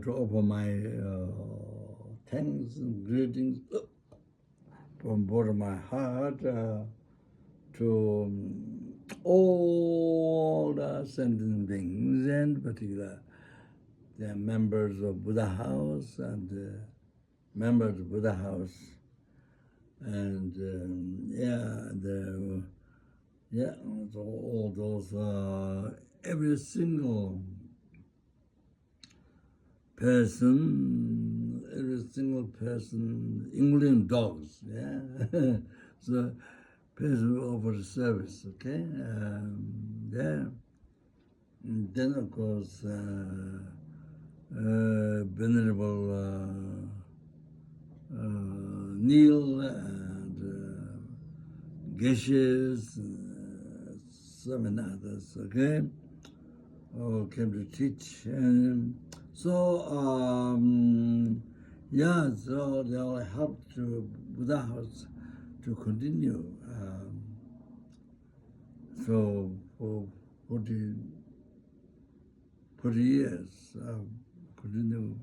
to offer my thanks and greetings from bottom of my heart to all the sentient beings, and particular the members of Buddha House and members of Buddha House, and so all those every single person, including dogs, so person who offers service, okay, And then of course Venerable Neil and Geshes, so many others, okay, who came to teach, and so so they all helped to Buddha House to continue. So for 40 years, continue,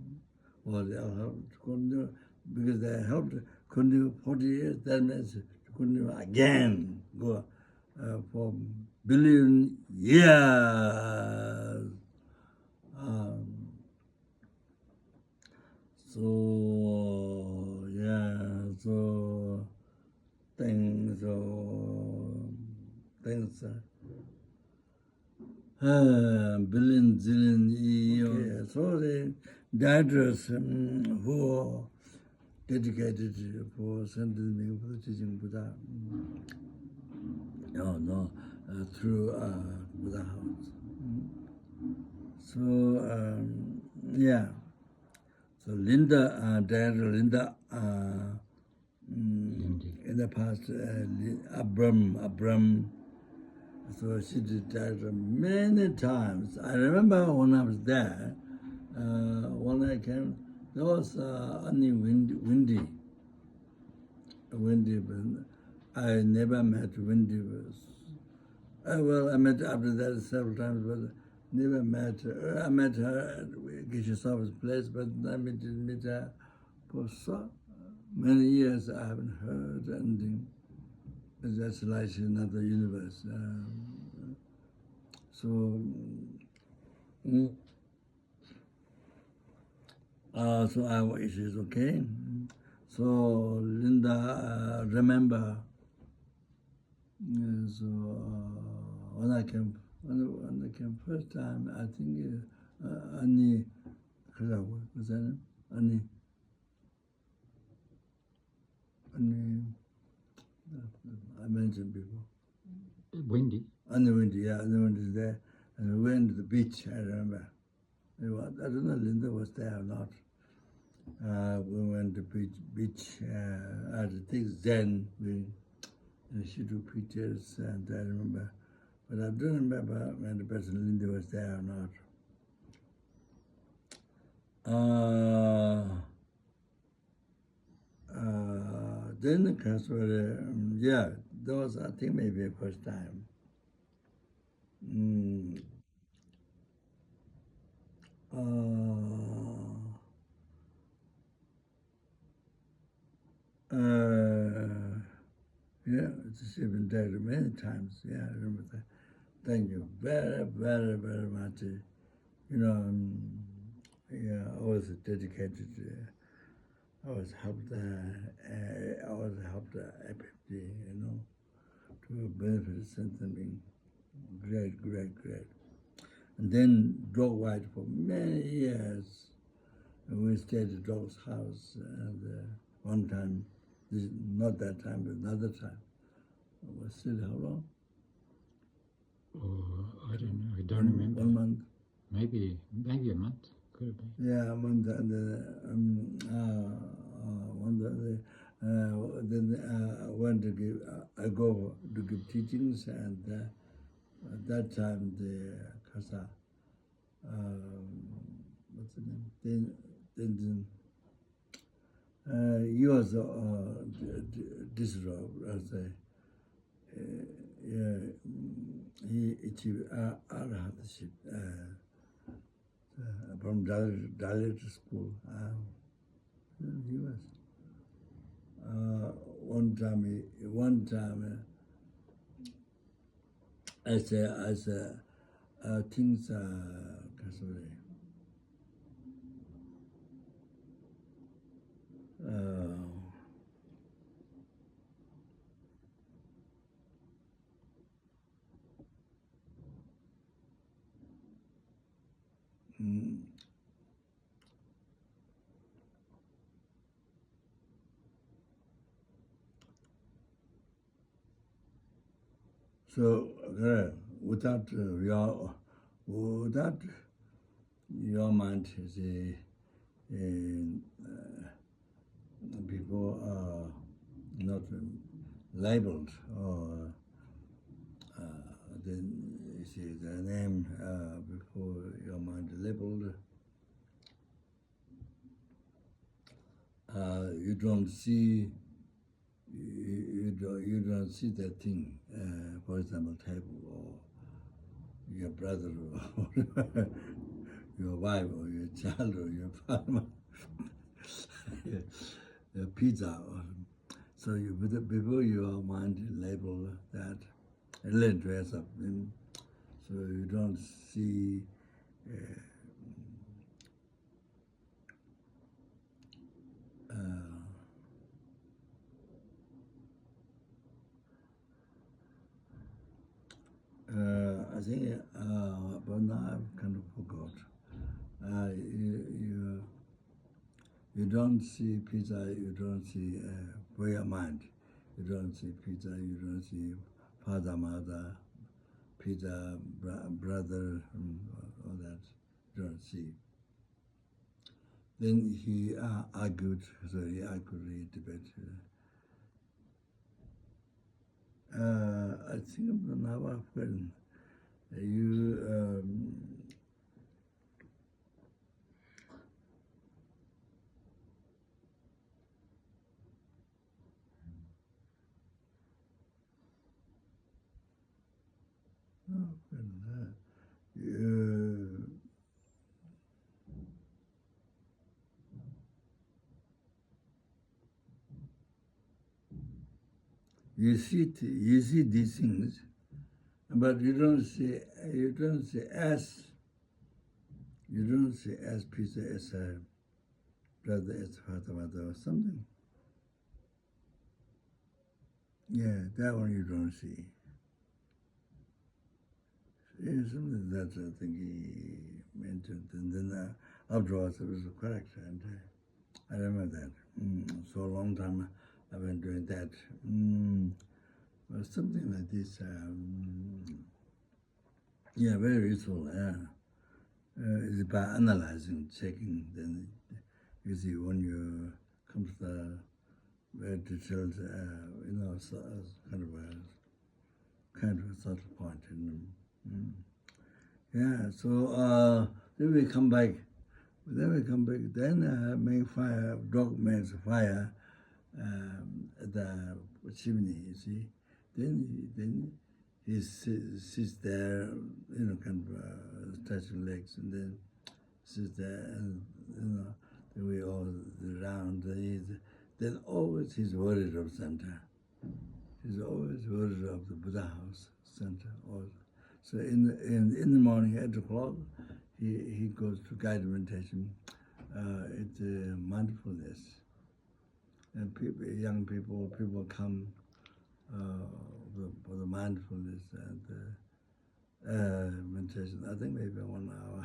or they all helped to continue, because they helped to continue 40 years, that means to continue again, go for billion years. So things, billion, zillion years. So the directors who are dedicated for sending for the teaching Buddha, through Buddha House. So so Linda, Director Linda, in the past, Abram, so she did director many times. I remember when I was there, when I came, there was only windy, but I never met Windy. Well, I met after that several times, but never met her. I met her at Geshe-Sopa's place, but I didn't meet her for so many years. I haven't heard anything. That's like another universe. So our issues, okay? So Linda, remember, so when I came first time, I think Annie, what's that name? Annie, I mentioned before. Windy. Annie Windy is there. And we went to the beach, I remember. I don't know if Linda was there or not. We went to beach. I think Zen. She took pictures, and I remember. But I don't remember when the person Linda was there or not. Then the class were, that was, I think, maybe the first time. It's been there many times. I remember that. Thank you very, very, very much. Always dedicated. Always helped FPMT, to benefit something. Great. And then dog white for many years. And we stayed at dog's house, and one time, not that time, but another time. It was still how long? Oh, I don't know. I don't remember. 1 month. Maybe a month. Could have been. Yeah, a month, and then I went to give. I go to give teachings, and at that time the Kasa, what's the name? Then he was disrobed, I say. He achieved arhatship. from Dalit school in the U.S. One time, as things sorry. So without your mind, people are not labeled or then you see the name before your mind labeled. You don't see. You don't see that thing. For example, table or your brother or your wife or your child or your partner, your pizza. So before your mind label that, and then dress up, so you don't see. I think, but now I've kind of forgot. You don't see pizza, you don't see for your mind. You don't see pizza, you don't see father, mother, pizza, brother, all that. You don't see. Then he argued, debate. I think now I've forgotten. You see these things, but you don't see as pizza, as a brother, as father, mother, or something. Yeah, that one you don't see. It's something that I think he mentioned, and then afterwards it was correct, and I remember that. So a long time I've been doing that. Well, something like this. Yeah, very useful. It's about analyzing, checking. Then you see when you come to the very detailed, kind of a subtle point. Yeah. So then we come back. Then make fire. Dog makes fire at the chimney. You see. Then he sits there, kind of stretching legs, and then sits there, and then we all around. Then always he's worried of center. He's always worried of the Buddha house center. So in the morning, 8 o'clock, he goes to guided meditation. It's mindfulness, and young people come for the mindfulness and meditation. I think maybe 1 hour.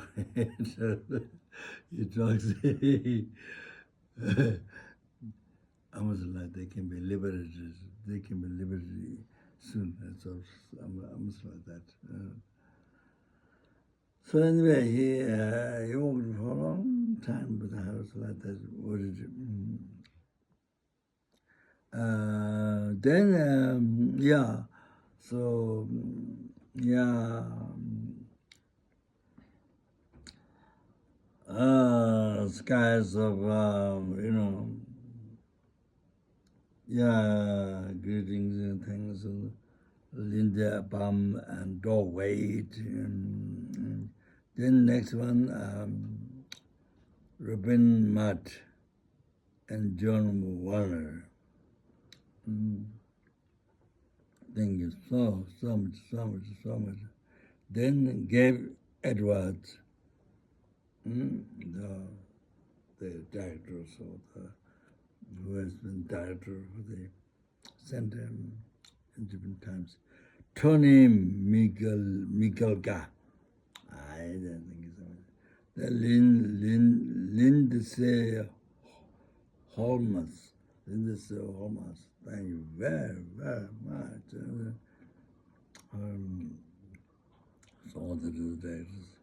He talks. Almost like they can be liberated. They can be liberated soon. And so almost like that. So anyway, he walked for a long time with the house like that. Then, yeah, so, yeah, skies of, yeah, greetings and things, Linda Bum and Doorway. Then next one, Robin Matt and John Warner. Thank you so much. Then Gabe Edwards, the director, who has been director for the center in different times. Tony Mikelka. I don't think it's the Lindsay Holmes. Lindsay Holmes. Thank you very much. So all the directors.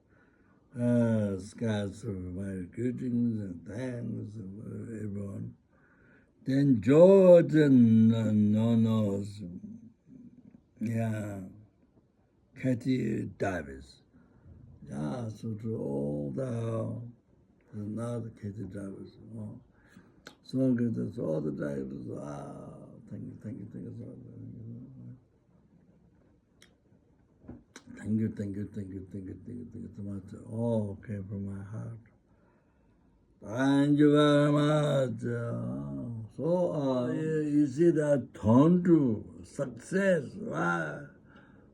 Scars of my greetings and thanks everyone. Then Jordan Nonos. Yeah. Kathy Davis. Yeah, so to all now the Kathy Davis. Oh, so good. That's all the directors. Thank you so much. Thank you so much. All came from my heart. Thank you very much. So you see that turn to success. Wow.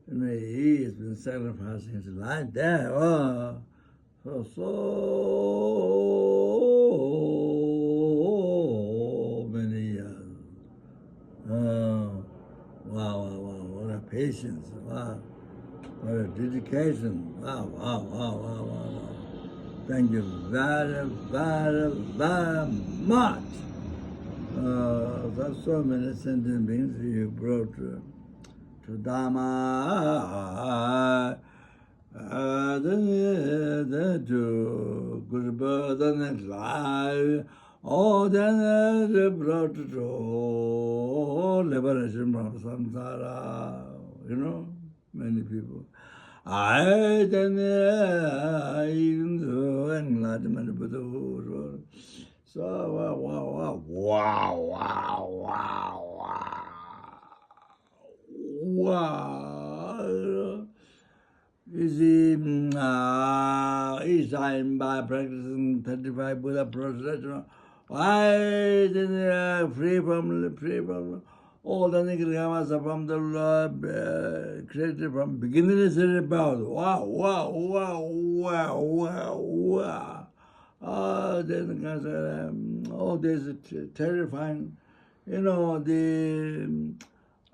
He has been sacrificing his life there. So many years. Wow, what a patience. Wow. What a dedication. Wow. Thank you very much. There's so many sentient beings you brought to Dhamma, to good birth and next life. Oh, then they brought to liberation from samsara. Many people. I then even to enlightenment Buddha. So wow. You see, each time by practicing 35 Buddha process, I then free from all the niggas from the Lord, created from beginning to about. Wow. Then this is terrifying. The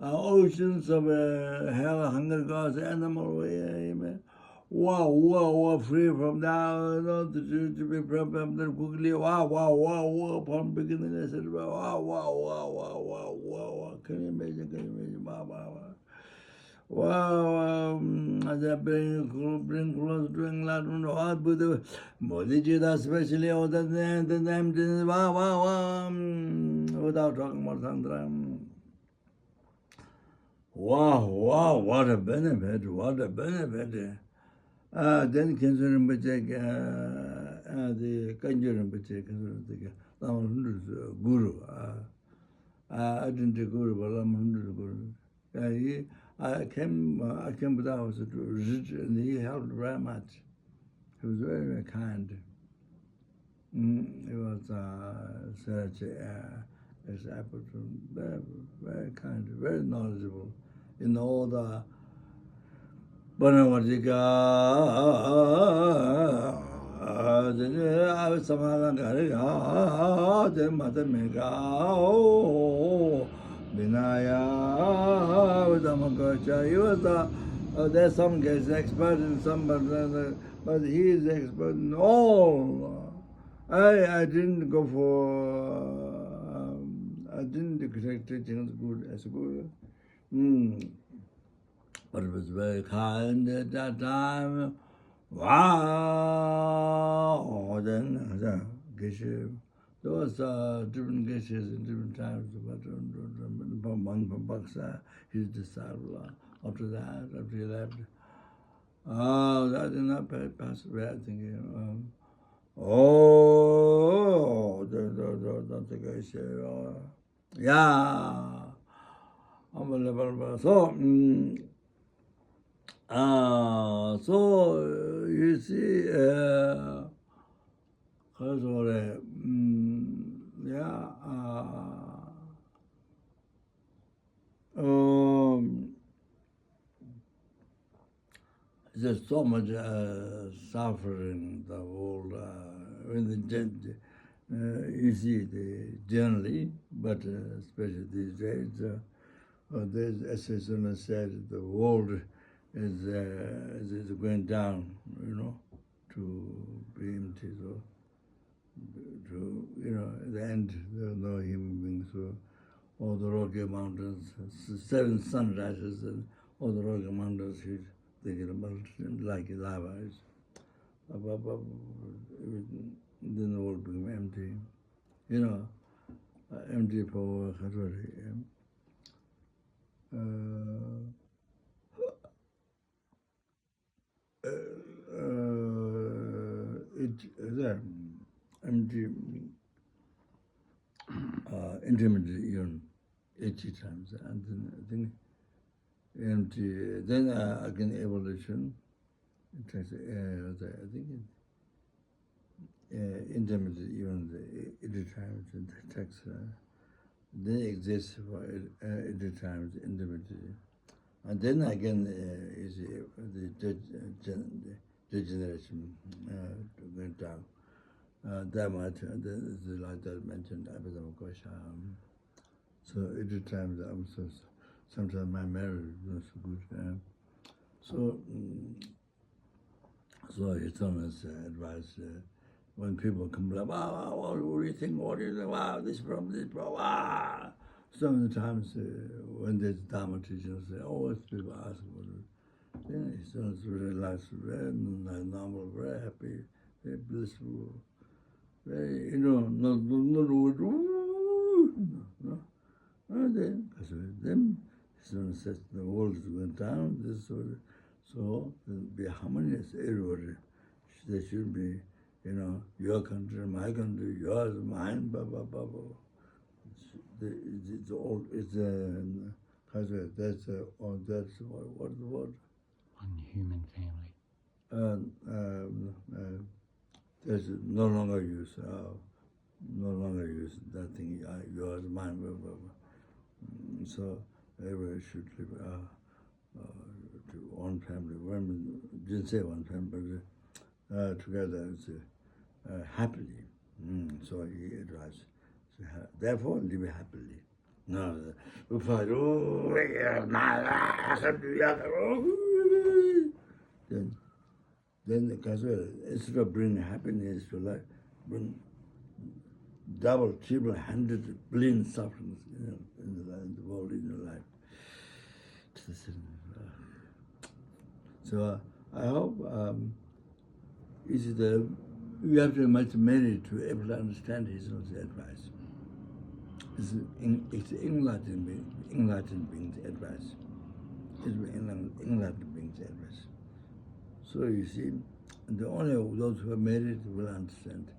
oceans of hell, hunger, gods, animal. Wow, free from now, to be from them quickly. Wow, from beginning to end. Wow. Can you imagine? Wow. As I bring close to enlightenment, all Buddha, Bodhicitta, especially all the name, wow, without talking about Tantra. Wow, what a benefit. Then Khenso Rinpoche, the Kanjo Rinpoche, Lama Guru. I didn't take Guru, but Lama Guru. I came to the house to visit, and he helped very much. He was very kind. He was such a disciple, very kind, very knowledgeable in all the Banavadika, Samadhankarika, then Matamika, Vinaya, Vidamakocha. He was there's some guys expert in some, but he is expert in all. I didn't go for, I didn't take teaching as good. But it was very kind at that time. Wow! Then, Geshe, there was different Geshes in different times, but one from Baksa, his disciple. After he left, that did not pass away, I think. The Geshe, yeah. Unbelievable. So, So you see, yeah, there's so much suffering in the world. You see, generally, but especially these days, there's, as I said, the world is going down, to FPMT. So, at the end, there are no human beings. So, all the Rocky Mountains, 7 sunrises, and all the Rocky Mountains, they get melted like lava. Then the world become empty. Empty for empty intimately even 80 times, and then I think empty. Then again evolution. It takes, I think intimately even 80 times. It takes. Then exists for 80 times intimately, and then again is the degeneration went down. That much, like that mentioned, so 80 times I'm so, sometimes my marriage is not so good. So his honest advice, when people come like, wow, what do you think, wow, this problem, wow. Sometimes when there's Dharma teaching, say, always people ask about it. Then his honest relaxed, very normal, very happy, very blissful. Very, not no. And then someone says the world is going down, so there'll be harmonious everywhere. There should be, your country, my country, yours, mine, blah, blah, blah, blah. It's all, that's what's the word? One human family. There's no longer use that thing, yours, mine, blah, blah, blah. So everybody should live to one family. Women didn't say one family, but together happily. So he advised. So, therefore, live happily. No, we fight. Then instead of bringing happiness to life, bring double, triple, 100 billion sufferings in the world, in your life. So I hope you have to much merit to able to understand his advice. It's enlightened being's advice. It's enlightened being's advice. So you see, the only those who have made it will understand,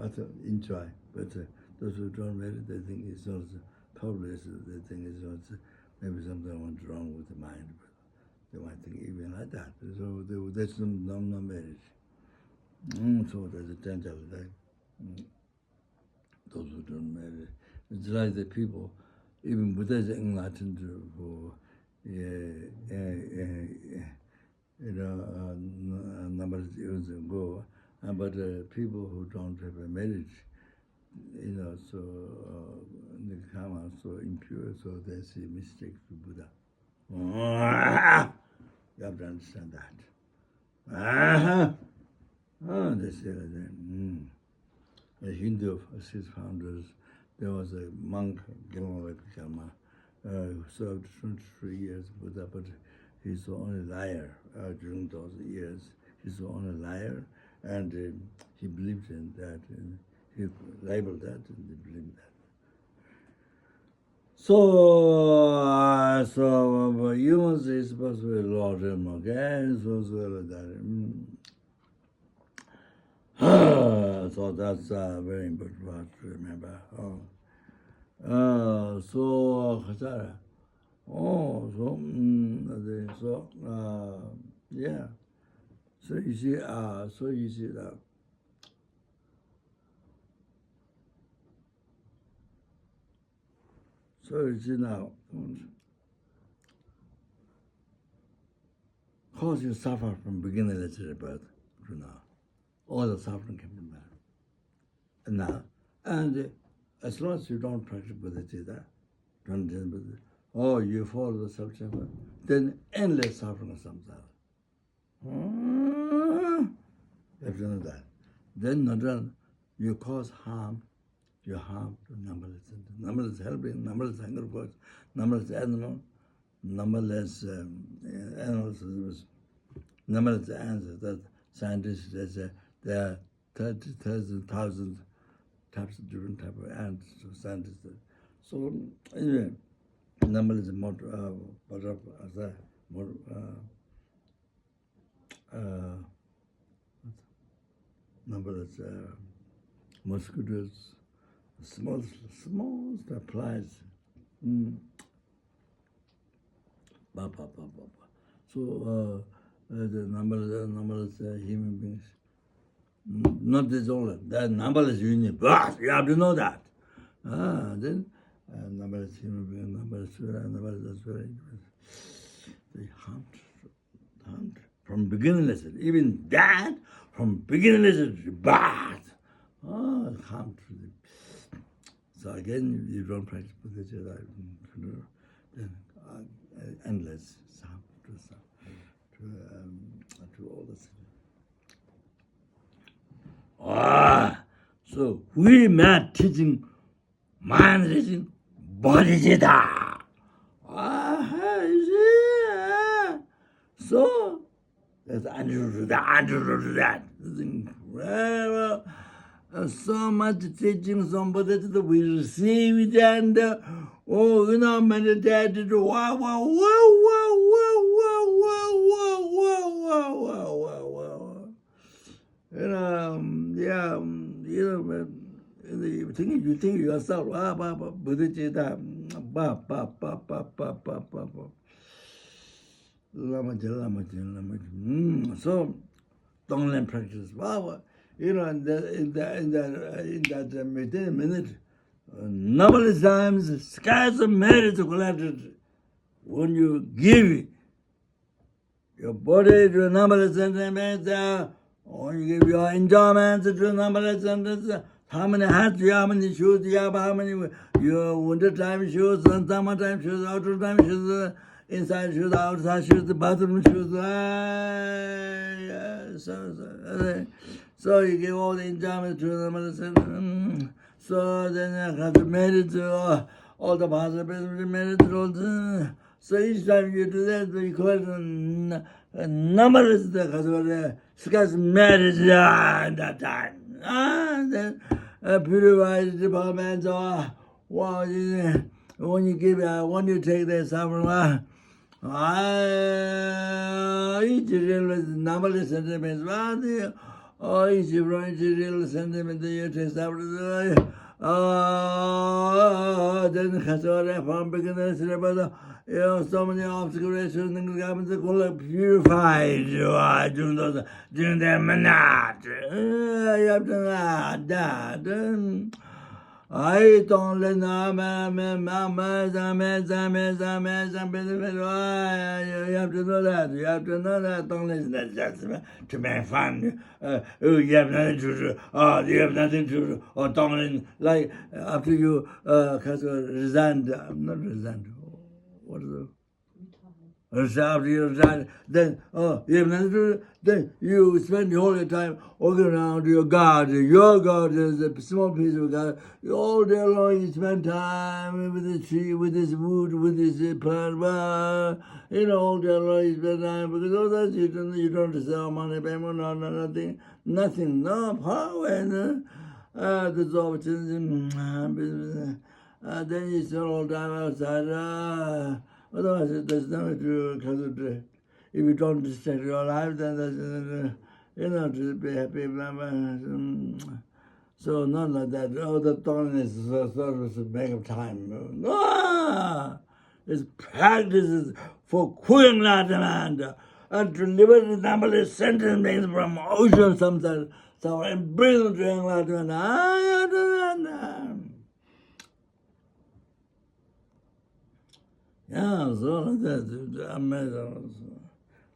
also enjoy. But those who don't make it, they think it's also probably they think it's also maybe something went wrong with the mind. But they might think even like that. So that's no marriage. So there's a danger like those who don't marry. It's like the people, even Buddha's enlightened for number of years ago, but people who don't have a marriage, so the karma so impure, so they see mistakes to Buddha. You have to understand that. They say that. A Hindu, his founders, there was a monk, Lama Zopa who served 23 years Buddha, but he's the only liar during those years. He's the only liar, and he believed in that, and he labeled that, and he believed that. So humans is supposed to be Lord him, okay? So that. So that's very important for us to remember. So Yeah. So you see, that. So you see now, cause you suffer from beginningless rebirth to now. All the suffering can be there. And now, and as long as you don't practice Buddha, don't deal with it, or you follow the self-effort, then endless suffering of samsara. You have to know that. Then not only you cause harm, you harm to numberless helping, numberless anger force, numberless animal, numberless animals, numberless answers that scientists they say there are 30,000 types of different type of ants, so scientists. So anyway, numberless numberless mosquitoes, small flies. So the numberless human beings. Not this only. That numberless universe. You have to know that. Then numberless human beings, numberless they hunt from beginningless. Even that from beginningless bad. Hunt. So again, you don't practice Buddha, then endless to all this. So we met teaching, mind teaching, body jita. So that's antidote to that. It's incredible. So much teaching, somebody that we receive it and meditated. Wow. You think yourself, Buddha Chita, Lama. So, don't learn practice. Wow. In that minute, numberless times, skies of merit collected. When you give your body to numberless sentiments, or you give your enjoyment to numberless sentiments, how many hats you have, how many shoes you have, how many your winter time shoes, and summertime shoes, outer time shoes, inside shoes, outside shoes, the bathroom shoes. So you give all the enjoyment to numberless sentiments. So then I have to meditate to all the possibilities, meditate all the. So each time you do that, you call it numberless the skies marriage at that time. Then purifies the department. Wow, when you take that suffering, each real numberless sentiments. Each real sentiment you take suffering. Then from beginners, so many obstacles, things happen to purified during the minute. You have to that. I don't let you have to know that. You have to know that. Don't listen to that to make fun. You have nothing to do. You have nothing to do. Or don't listen. Like after you resigned, not resigned. What is it? After you resign, then you have nothing to do. Then you spend your whole time walking around your God. Your God is a small piece of God. All day long you spend time with the tree, with this wood, with this plant. All day long you spend time because all that you don't sell money, payment, nothing, no power. There's opportunity. Then you spend all time outside. Otherwise, there's nothing to concentrate. If you don't distract your life, then there's, to be happy. So not like that. The tone is sort of a make of time. It's practices for quitting that demand. and to liberate the numberless sentient beings from ocean samsara, and bring them to enlightenment. Yeah, so that's amazing.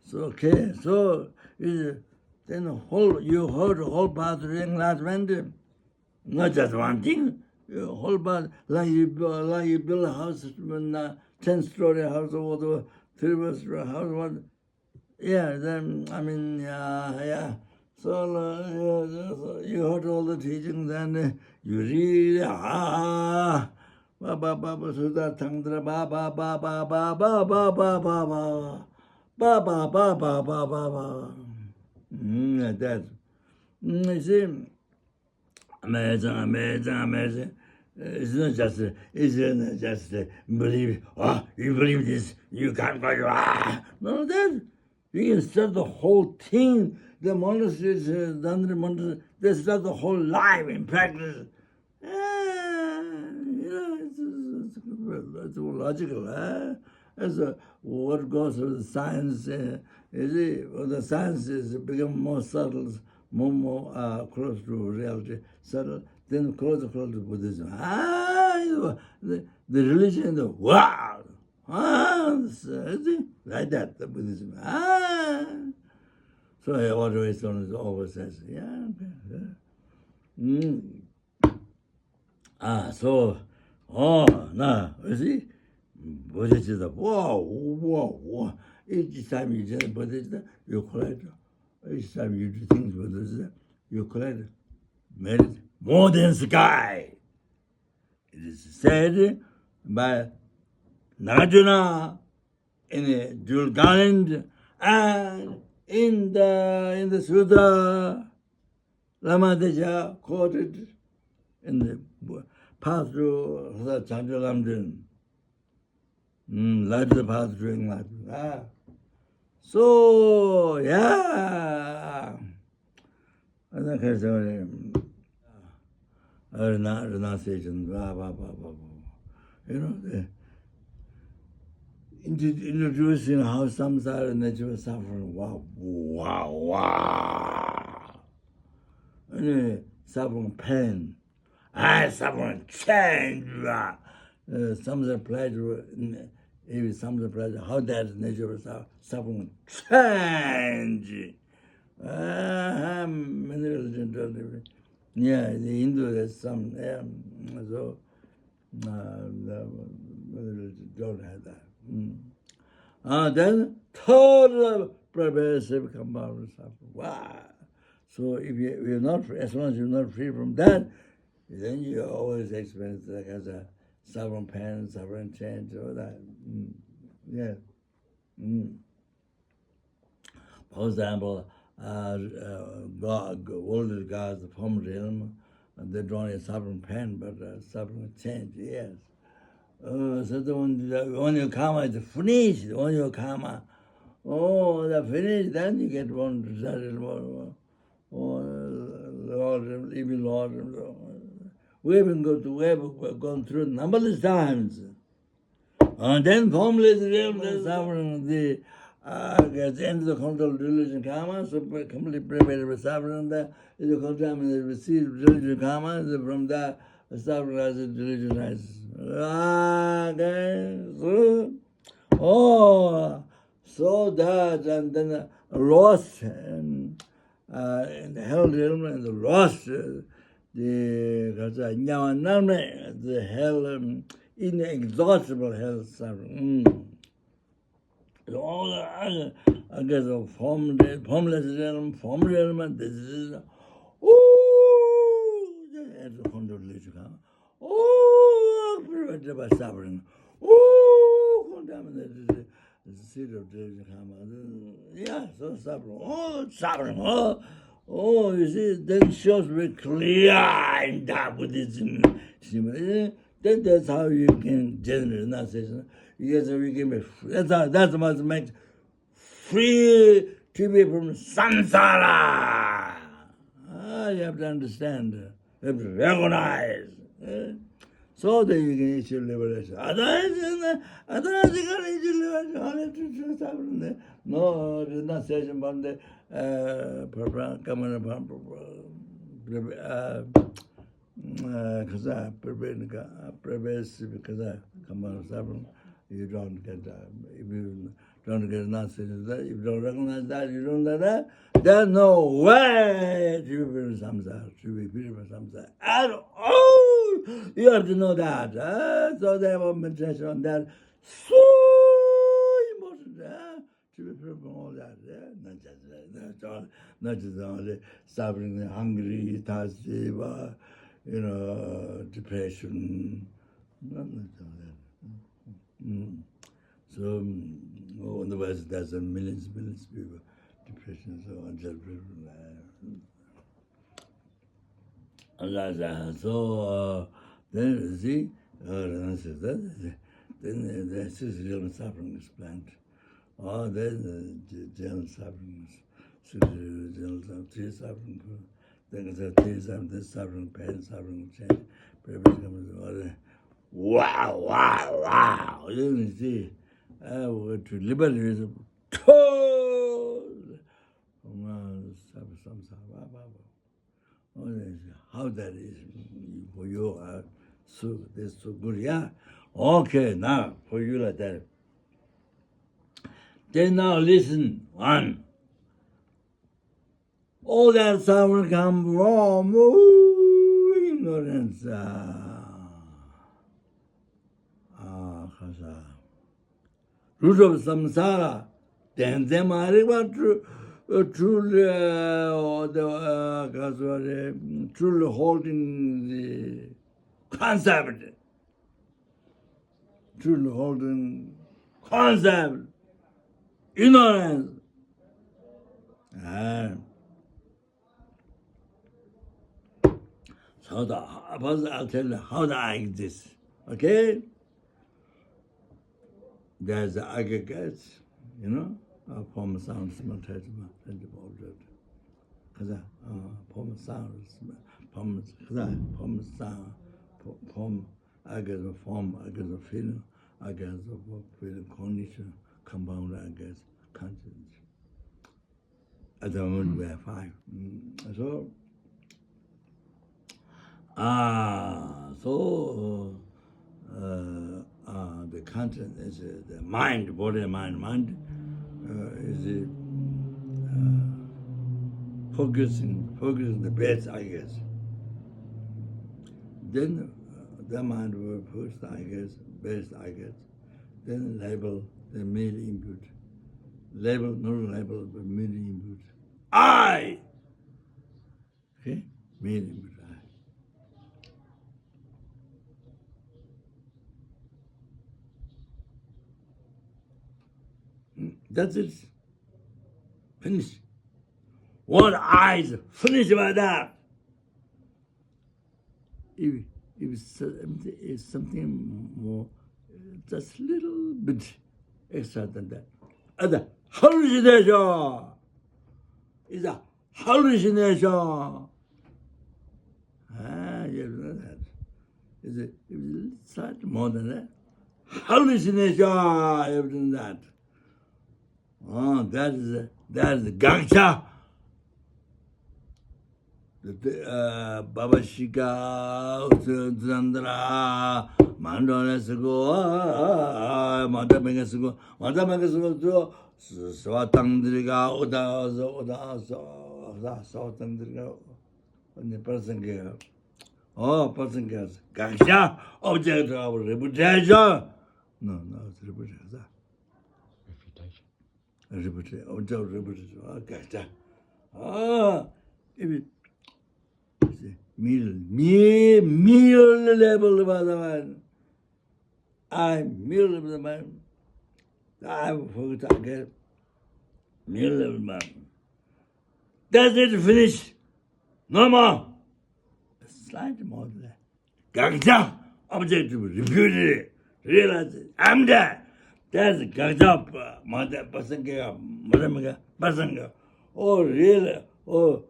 So okay, so then you hold the whole path to enlightenment. Not just one thing. You whole path, like you build a house, 10-story house or whatever, 3-story house, what? Yeah, then I mean, yeah. So you heard all the teachings, then you read, ba ba ba ba sudha tangdra ba ba ba ba ba ba ba ba ba ba ba ba ba ba ba ba ba. That. You see, amazing. It's not just believe. Oh, you believe this, you can't go. No, that you can start the whole thing. The monasteries, the hundred monasteries, they start the whole life in practice. It's logical. As what goes with the science, the science is become more subtle, more close to reality, subtle, then closer to Buddhism. The religion, the wow, like that, the Buddhism. So always says, yeah, okay. So, now, you see, Bodhicitta, whoa. Each time you say Bodhicitta, you collect. Each time you do things Bodhicitta, you collect merit more than sky. It is said by Nagarjuna in the Jewel Garland and in the Sutta, Lama Deja quoted in the path to the Chandralamdin. Light the path to enlightenment. So, yeah. Renunciation, introducing how samsara nature of suffering. Wow. Suffering pain. Suffering change. Samsara pleasure. Even samsara pleasure. How that nature of suffering change. Many religions don't have it. Yeah, the Hindu has some. So the religions don't have that. Then total pervasive compound suffering. Wow. So if you're not, as long as you're not free from that, then you always experience like as a suffering pain, suffering change, all that. Yeah. For example, worldly gods, the former realm, they don't have suffering pain, but suffering change, yes. So when your karma is finished, when your karma, the finished, then you get one result. Lord, even Lord. We have gone through numberless times. And then formless realm, the suffering, at the end of the control of religion karma, so completely prepared with suffering, there is a contaminant receives religion karma, from that the suffering rises, religion rises. So that, and then lost in the hell realm, and the lost the hell, inexhaustible hell suffering. All the other, I guess, formless realm, this is, that's the control. Prevented by suffering. Contaminated the seed of karma. Yeah, so suffering. You see, that shows very clear in that Buddhism. Then that's how you can generate renunciation. Yes, we can be free. That's what makes free to be from samsara. You have to understand. You have to recognize. So that you can achieve liberation. Otherwise, you can't achieve liberation. Only to suffering. No renunciation from the you don't get if you don't get renunciation, if you don't recognize that, you don't know that, there's no way to be free from samsara, to be free from samsara at all. You have to know that. So they have a meditation on that. So important to be free from all that. Not just only suffering, hungry, thirsty, depression. Not all that. So, in the West, there's millions of people, depression, so on, so then you see, then this is real suffering is planned. Oh, then the general suffering is general suffering, then there's this suffering, pain, suffering, change, purpose, wow. You see, to liberalism, how that is for you, that's so good, yeah. Okay, now for you like that. Then now listen, one. All that suffering come from ignorance. Root of samsara, then them are truly truly holding the concept, truly holding concept, ignorance. So I'll tell you how that exists. Okay? There's the aggregates, form, sound, smell, taste, tangible object. Form, sound, form, sound, form, aggregates of form, aggregates of feeling, aggregates of feeling, cognition, compound aggregates, consciousness. At the moment we have 5. The content is the mind, body, mind is focusing the best, I guess. Then the mind will push, I guess, best, I guess. Then label the middle input. Label, not label, but middle input. I! Okay? Middle input, I. That's it. Finish. One eyes finish by that. If it's something more, just a little bit extra than that. Other hallucination is a hallucination. You know that. It's slightly more than that. Hallucination, everything that. That is Gangsha. Baba Shika, Zandra, Mandonesigo, Madamegasigo, Swatandriga, Oda, Swatandriga, and the person girl. Person girls. Gangsha, object of reputation. No, it's reputation. Reputation. Object of reputation. Gangsha. If it meal level of the man. I'm meal of the man. I'm forgot again. Meal level man. That's it, finished. No more. Slightly more than that. Gangsha, objective, refuted, realize it. I'm there. That's Gangsha, Mother Pasanga, Madamaga, Pasanga. Oh, really? Oh,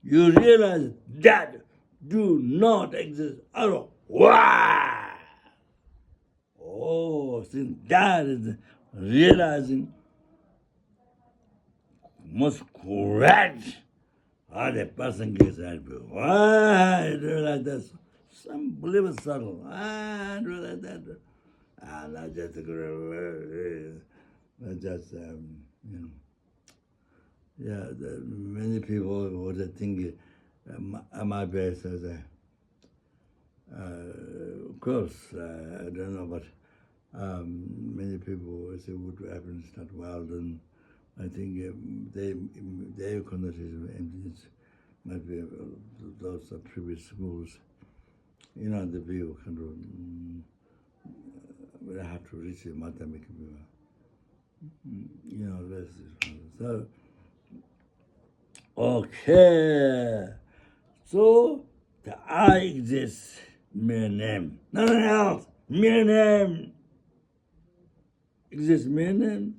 you realize that do not exist at all. Why? since that is realizing most correct, how the person gets happy. I do like that. Some believe it's subtle. I do like that. Not just not just yeah. Many people would think my best as a. Of course, I don't know, but many people say what happens not well. Then I think their connotation of emptiness might be those previous schools. The view kind of we have to reach a mathematical view. This is so. Okay, so the I exists, mere name, nothing else, mere name exists, mere name.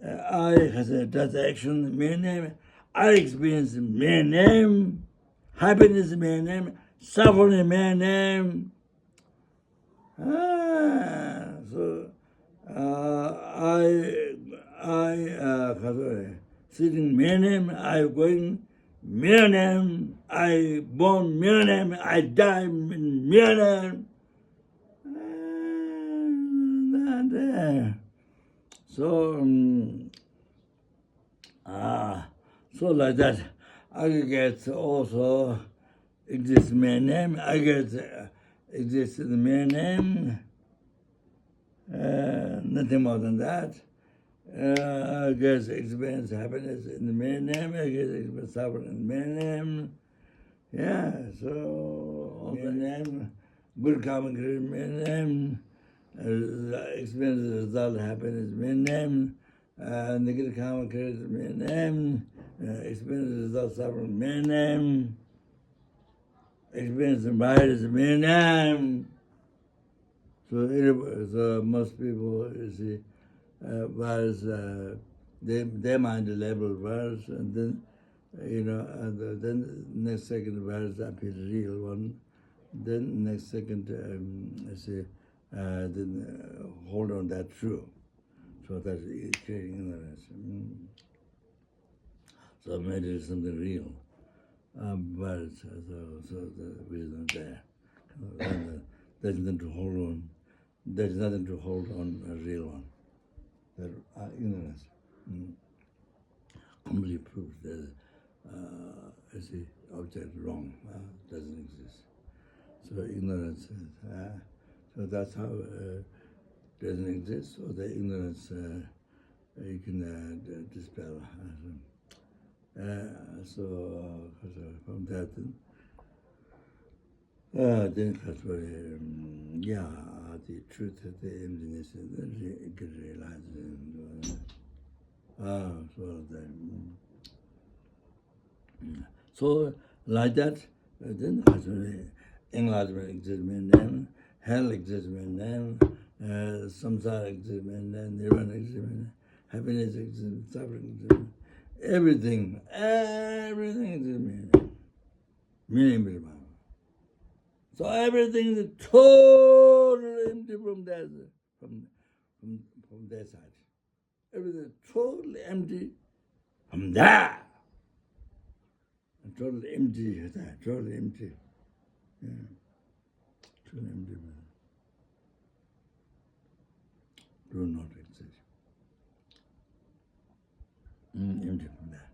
I has a does action, mere name. I experience mere name. Happiness, mere name. Suffering, mere name. So sitting mere name. I going mere name. I born mere name. I die mere name. So so like that, I get also exists mere name. I get exists in the mere name. Nothing more than that. I guess experience happiness in the mere name. I guess experience suffering in the mere name. Yeah. So mere name, good common great mere name. Experience the result of happiness mere name. Negative karma creates mere name. Experience the result of suffering mere name. Experience the mind is mere name. So most people, you see, was their mind level was, and then and then next second was appear real one. Then next second, then hold on that true. So that's creating ignorance. So made it something real, but so the wisdom there. There's nothing to hold on. There's nothing to hold on a real one. That ignorance completely proves that is the object wrong, doesn't exist. So ignorance, so that's how doesn't exist. So the ignorance you can dispel. So from that. Then that's where, the truth of the emptiness is get realized. So like that, then that's where enlightenment exists in them, hell exists in them, samsara exists in them, nirvana exists in them, happiness exists in them, suffering exists in them. Everything exists in them. Meaning, so everything is totally empty from that, from that side. Everything is totally empty from that. And totally empty, totally empty. Yeah. Totally empty. Do not exist. Empty from that.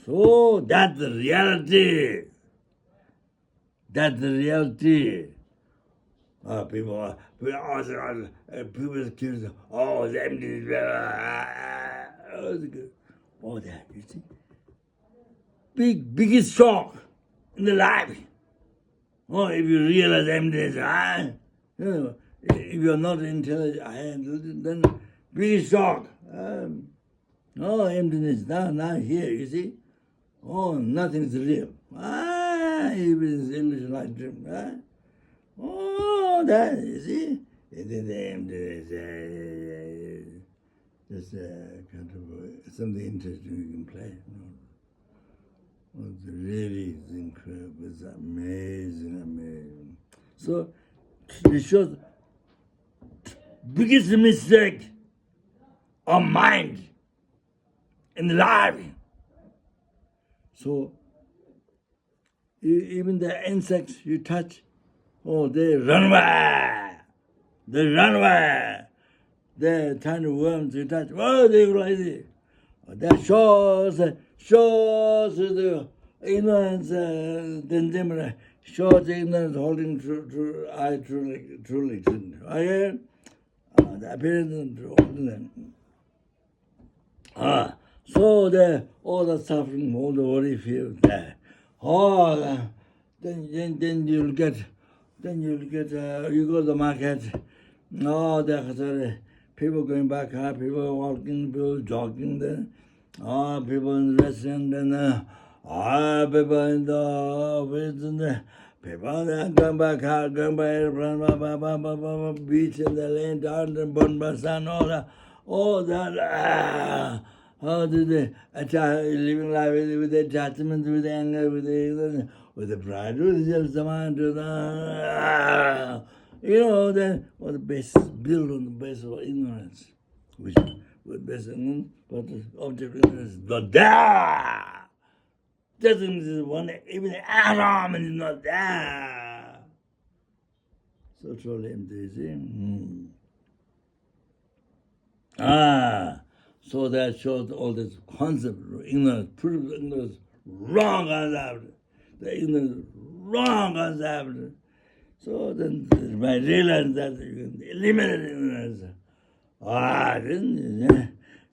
So that's the reality. That's the reality. People accuse, it's empty. All that, you see. Biggest shock in the life. If you realize emptiness, if you're not intelligent, then biggest shock. Emptiness, now here, you see. Nothing is real. Everything is illusion like dream. That, you see. It is the emptiness. Just kind of something interesting you can play. It's really incredible. It's amazing, amazing. So, it shows biggest mistake of mind in life. So, even the insects you touch, oh, they run away. They run away. The tiny worms you touch, oh, they go like this. That shows the ignorance, shows ignorance holding true, I truly exist. Okay? The appearance of holding so all the suffering, all the worry, fear there. Oh, then you'll get, you go to the market. Oh, the people going back, people walking, people jogging there. People in the restaurant and people in the office and people going back, going by airplane, beach in the land, down and burn by sun, all that. How do they living life with attachment, with anger, with the pride, with the mind, the basis built on the basis of ignorance, which with basis, but the object of ignorance is not there. Doesn't exist one, even the atom is not there. So truly empty, see? So that shows all this concept of ignorance, proof ignorance, wrong concept. The ignorance, wrong concept. So then by realize that you can eliminate ignorance.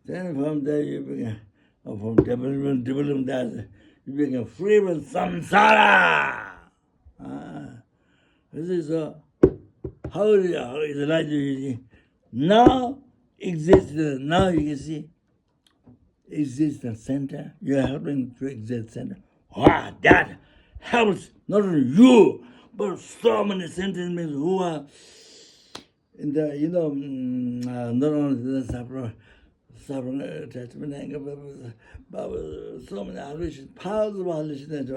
Then from there you become, from development that you become free from samsara. This is how is it like you see? Now existence, now you can see existence center, you are helping to exist center. That helps not only you, but so many sentiments who are in the, not only the suffering attachment, anger, but so many hallucinations, piles of hallucinations,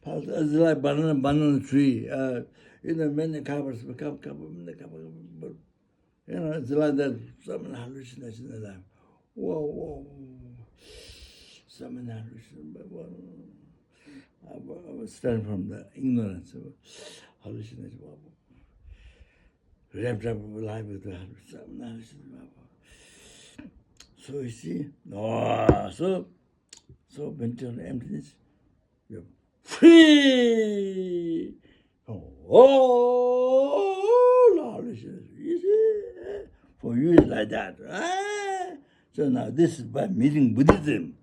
it's like banana tree, many covers, it's like that, so many hallucinations in life. Whoa, so many hallucinations, but I was starting from the ignorance of hallucination. Wrapped up life with the hallucination. So you see, so mental emptiness, you're free from all hallucinations. You see, for you it's like that. So now this is by meeting Buddhism.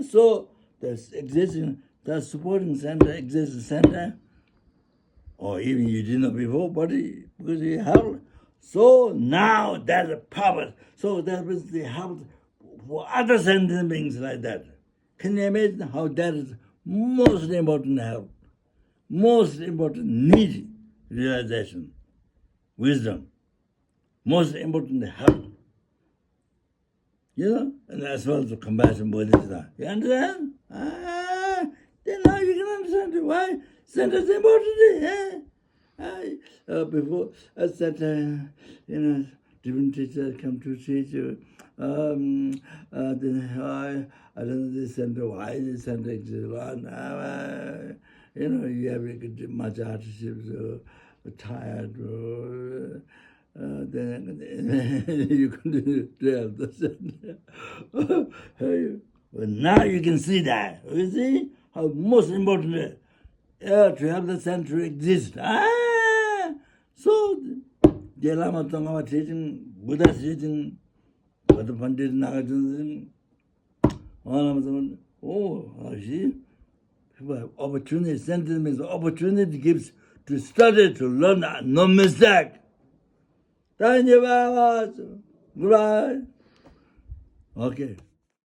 So there's existing, the supporting center, existing center, or even you didn't know before, but because you have. So now that's a purpose. So that was the help for other sentient beings like that. Can you imagine how that is most important help, most important need realization, wisdom, most important help. And as well as compassion, bodhisattva. You understand? Then now you can understand why center is important. Before I said, different teachers come to teach you. Then I don't know this center, why this center exists. You have much hardships, tired, then you continue to have the center. But now you can see that. You see how most important to have the center exist. So the Lama Zopa teaching, Buddha's teaching, what the Pandit Nagarjuna see, opportunity, center means opportunity gives to study, to learn, no mistake. Thank you very much. Goodbye. Okay.